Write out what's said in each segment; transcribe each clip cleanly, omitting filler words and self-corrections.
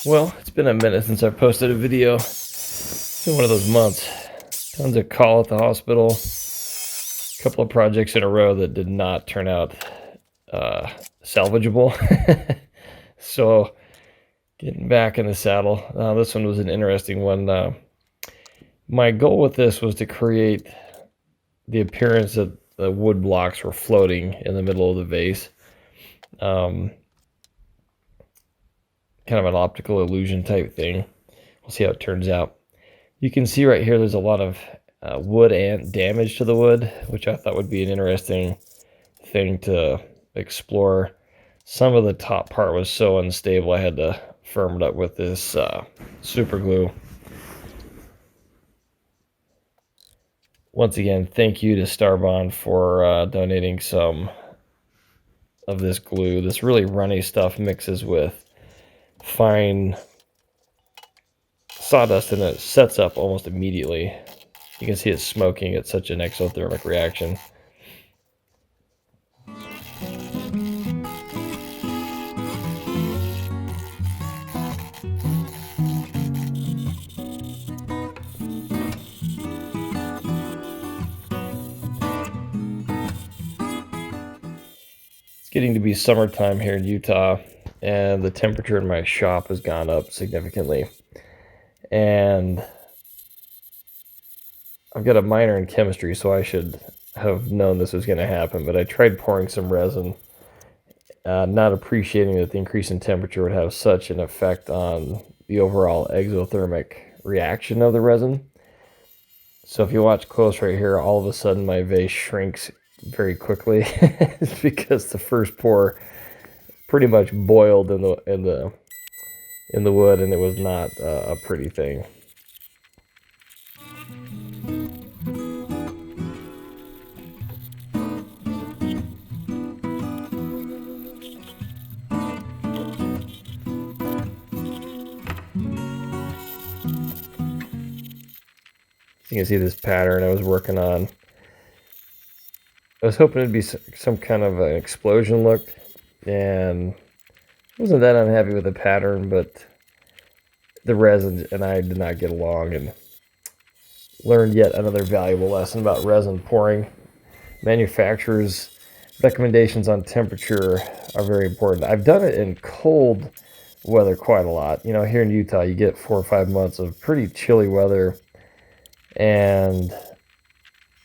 Well, it's been a minute since I posted a video. It's been one of those months. Tons of call at the hospital. A couple of projects in a row that did not turn out salvageable. So, getting back in the saddle. This one was an interesting one. My goal with this was to create the appearance that the wood blocks were floating in the middle of the vase. Kind of an optical illusion type thing. We'll see how it turns out. You can see right here there's a lot of wood and damage to the wood, which I thought would be an interesting thing to explore. Some of the top part was so unstable I had to firm it up with this super glue. Once again, thank you to Starbond for donating some of this glue. This really runny stuff mixes with fine sawdust and it sets up almost immediately. You can see it smoking. It's such an exothermic reaction. It's getting to be summertime here in Utah, and the temperature in my shop has gone up significantly. And I've got a minor in chemistry, so I should have known this was going to happen, but I tried pouring some resin, not appreciating that the increase in temperature would have such an effect on the overall exothermic reaction of the resin. So if you watch close right here, all of a sudden my vase shrinks very quickly. It's because the first pour pretty much boiled in the wood, and it was not a pretty thing. You can see this pattern I was working on. I was hoping it'd be some kind of an explosion look, and I wasn't that unhappy with the pattern, but the resin and I did not get along, and learned yet another valuable lesson about resin pouring. Manufacturers' recommendations on temperature are very important. I've done it in cold weather quite a lot. You know, here in Utah, you get 4 or 5 months of pretty chilly weather, and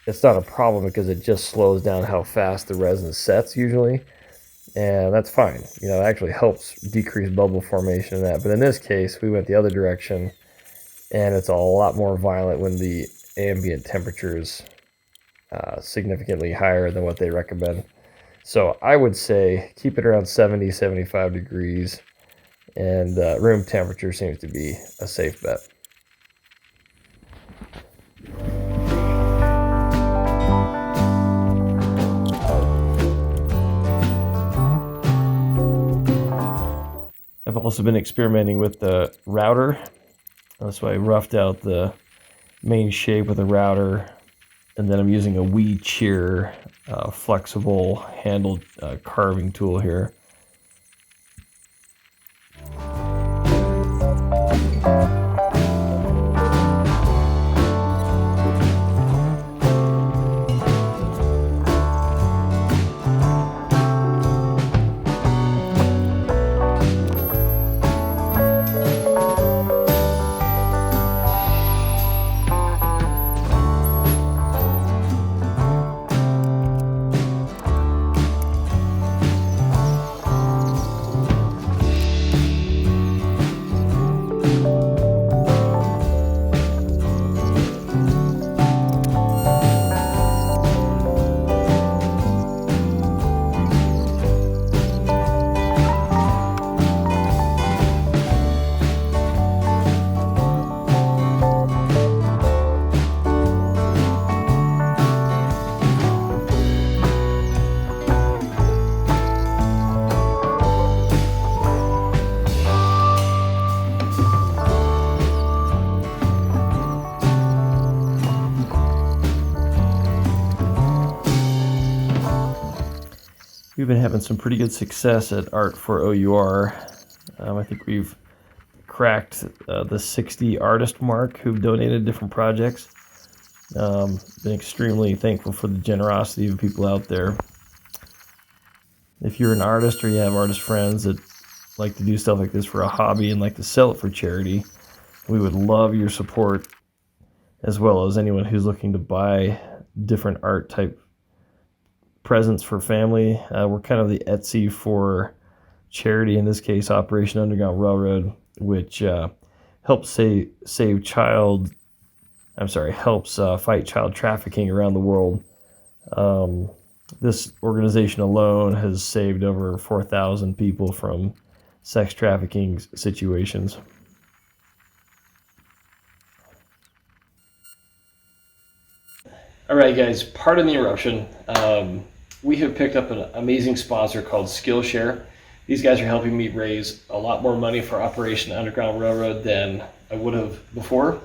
it's not a problem because it just slows down how fast the resin sets usually, and that's fine. You know, it actually helps decrease bubble formation in that. But in this case, we went the other direction, and it's a lot more violent when the ambient temperature is significantly higher than what they recommend. So I would say keep it around 70, 75 degrees, and room temperature seems to be a safe bet. I've also been experimenting with the router. That's why I roughed out the main shape with a router, and then I'm using a O.U.R flexible handled carving tool here. We've been having some pretty good success at art for O.U.R. I think we've cracked the 60 artist mark who've donated different projects. Been extremely thankful for the generosity of people out there. If you're an artist or you have artist friends that like to do stuff like this for a hobby and like to sell it for charity, we would love your support, as well as anyone who's looking to buy different art type presents for family. We're kind of the Etsy for charity, in this case Operation Underground Railroad, which helps fight child trafficking around the world. This organization alone has saved over 4,000 people from sex trafficking situations. All right, guys, pardon the interruption. We have picked up an amazing sponsor called Skillshare. These guys are helping me raise a lot more money for Operation Underground Railroad than I would have before.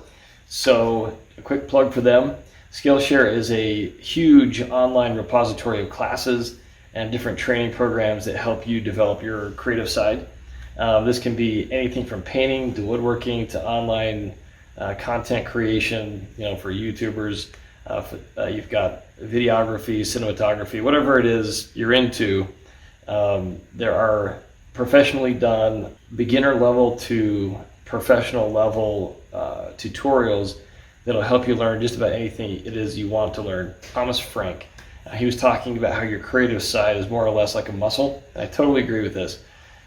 So a quick plug for them. Skillshare is a huge online repository of classes and different training programs that help you develop your creative side. This can be anything from painting to woodworking to online content creation, for YouTubers. You've got videography, cinematography, whatever it is you're into. There are professionally done beginner level to professional level tutorials that'll help you learn just about anything it is you want to learn. Thomas Frank, he was talking about how your creative side is more or less like a muscle. And I totally agree with this.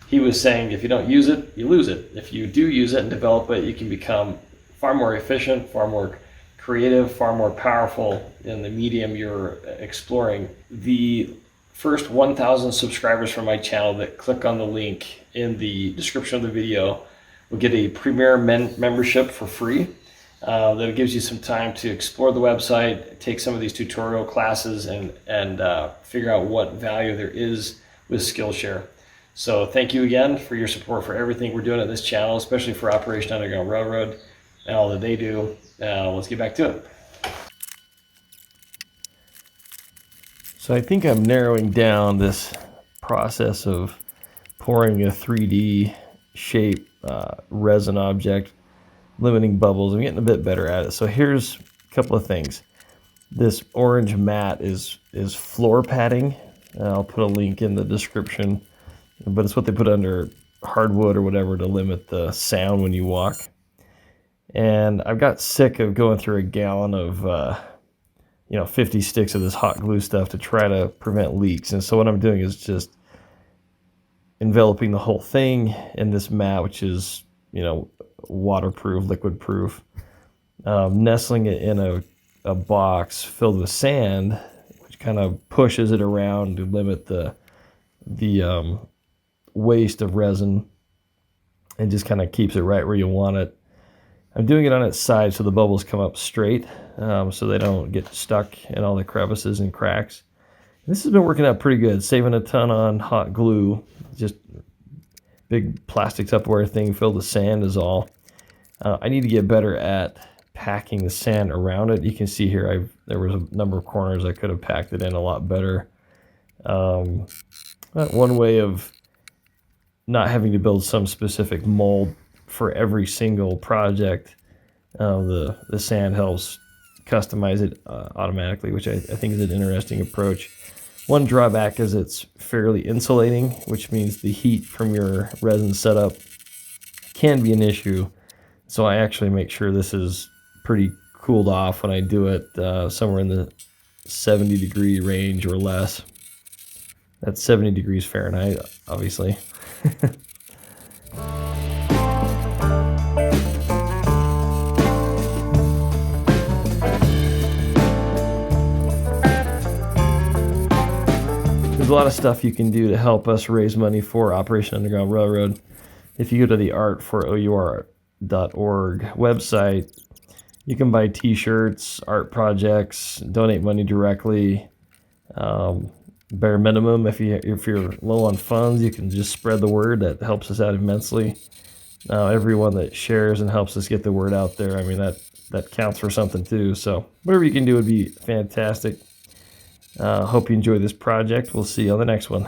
He was saying if you don't use it, you lose it. If you do use it and develop it, you can become far more efficient, far more creative, far more powerful in the medium you're exploring. The first 1,000 subscribers from my channel that click on the link in the description of the video will get a premier membership for free. That gives you some time to explore the website, take some of these tutorial classes, and figure out what value there is with Skillshare. So thank you again for your support for everything we're doing at this channel, especially for Operation Underground Railroad and all that they do. Let's get back to it. So I think I'm narrowing down this process of pouring a 3D shape resin object, limiting bubbles. I'm getting a bit better at it. So here's a couple of things. This orange mat is floor padding. I'll put a link in the description, but it's what they put under hardwood or whatever to limit the sound when you walk. And I've got sick of going through a gallon of 50 sticks of this hot glue stuff to try to prevent leaks. And so what I'm doing is just enveloping the whole thing in this mat, which is waterproof, liquid proof, nestling it in a box filled with sand, which kind of pushes it around to limit the waste of resin and just kind of keeps it right where you want it. I'm doing it on its side so the bubbles come up straight, so they don't get stuck in all the crevices and cracks. This has been working out pretty good, saving a ton on hot glue. Just big plastic Tupperware thing filled with sand is all. I need to get better at packing the sand around it. You can see here there was a number of corners I could have packed it in a lot better. One way of not having to build some specific mold for every single project, the sand helps customize it automatically, which I think is an interesting approach. One drawback is it's fairly insulating, which means the heat from your resin setup can be an issue. So I actually make sure this is pretty cooled off when I do it, somewhere in the 70 degree range or less. That's 70 degrees Fahrenheit, obviously. There's a lot of stuff you can do to help us raise money for Operation Underground Railroad. If you go to the art for O.U.R.org website, you can buy t-shirts, art projects, donate money directly. Bare minimum, if you're low on funds, you can just spread the word. That helps us out immensely. Everyone that shares and helps us get the word out there, I mean, that counts for something too. So whatever you can do would be fantastic. Hope you enjoy this project. We'll see you on the next one.